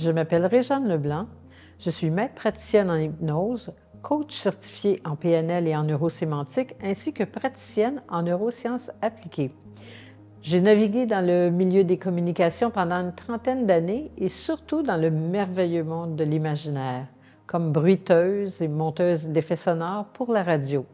Je m'appelle Réjeanne Leblanc, je suis maître praticienne en hypnose, coach certifié en PNL et en neurosémantique, ainsi que praticienne en neurosciences appliquées. J'ai navigué dans le milieu des communications pendant une trentaine d'années et surtout dans le merveilleux monde de l'imaginaire, comme bruiteuse et monteuse d'effets sonores pour la radio.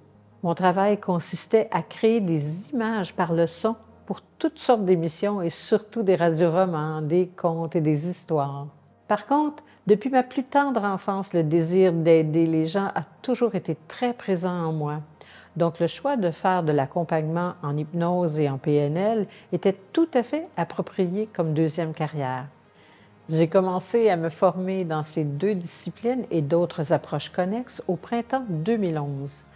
Mon travail consistait à créer des images par le son pour toutes sortes d'émissions et surtout des radioromans, des contes et des histoires. Par contre, depuis ma plus tendre enfance, le désir d'aider les gens a toujours été très présent en moi. Donc, le choix de faire de l'accompagnement en hypnose et en PNL était tout à fait approprié comme deuxième carrière. J'ai commencé à me former dans ces deux disciplines et d'autres approches connexes au printemps 2011.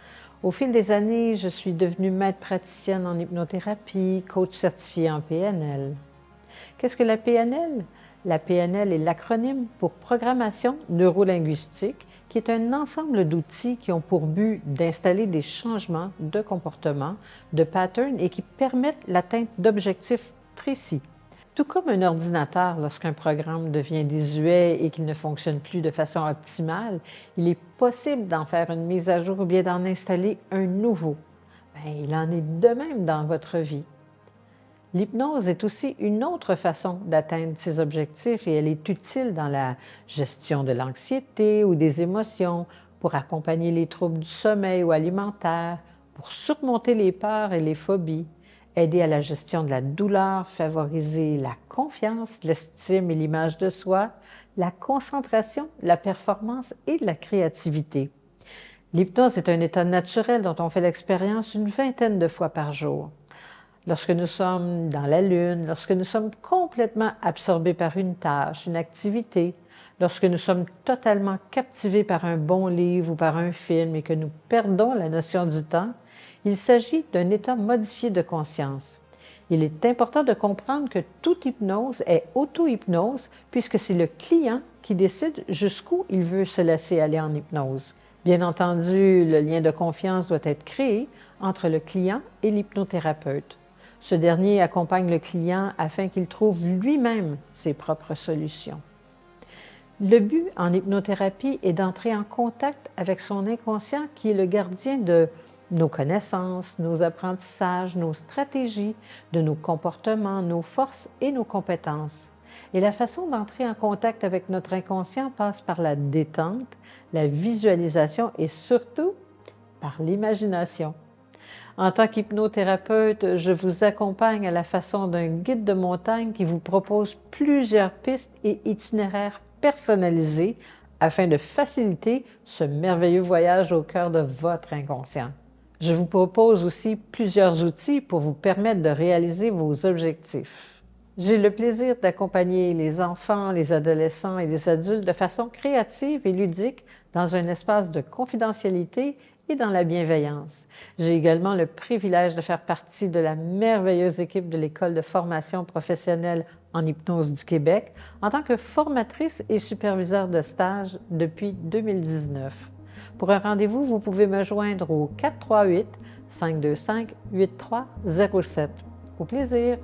Au fil des années, je suis devenue maître praticienne en hypnothérapie, coach certifié en PNL. Qu'est-ce que la PNL? La PNL est l'acronyme pour Programmation neurolinguistique, qui est un ensemble d'outils qui ont pour but d'installer des changements de comportement, de patterns et qui permettent l'atteinte d'objectifs précis. Tout comme un ordinateur, lorsqu'un programme devient désuet et qu'il ne fonctionne plus de façon optimale, il est possible d'en faire une mise à jour ou bien d'en installer un nouveau. Il en est de même dans votre vie. L'hypnose est aussi une autre façon d'atteindre ces objectifs et elle est utile dans la gestion de l'anxiété ou des émotions, pour accompagner les troubles du sommeil ou alimentaire, pour surmonter les peurs et les phobies, aider à la gestion de la douleur, favoriser la confiance, l'estime et l'image de soi, la concentration, la performance et la créativité. L'hypnose est un état naturel dont on fait l'expérience une vingtaine de fois par jour. Lorsque nous sommes dans la lune, lorsque nous sommes complètement absorbés par une tâche, une activité, lorsque nous sommes totalement captivés par un bon livre ou par un film et que nous perdons la notion du temps, il s'agit d'un état modifié de conscience. Il est important de comprendre que toute hypnose est auto-hypnose puisque c'est le client qui décide jusqu'où il veut se laisser aller en hypnose. Bien entendu, le lien de confiance doit être créé entre le client et l'hypnothérapeute. Ce dernier accompagne le client afin qu'il trouve lui-même ses propres solutions. Le but en hypnothérapie est d'entrer en contact avec son inconscient qui est le gardien de nos connaissances, nos apprentissages, nos stratégies, de nos comportements, nos forces et nos compétences. Et la façon d'entrer en contact avec notre inconscient passe par la détente, la visualisation et surtout par l'imagination. En tant qu'hypnothérapeute, je vous accompagne à la façon d'un guide de montagne qui vous propose plusieurs pistes et itinéraires personnalisés afin de faciliter ce merveilleux voyage au cœur de votre inconscient. Je vous propose aussi plusieurs outils pour vous permettre de réaliser vos objectifs. J'ai le plaisir d'accompagner les enfants, les adolescents et les adultes de façon créative et ludique dans un espace de confidentialité et dans la bienveillance. J'ai également le privilège de faire partie de la merveilleuse équipe de l'École de formation professionnelle en hypnose du Québec en tant que formatrice et superviseur de stage depuis 2019. Pour un rendez-vous, vous pouvez me joindre au 438-525-8307. Au plaisir!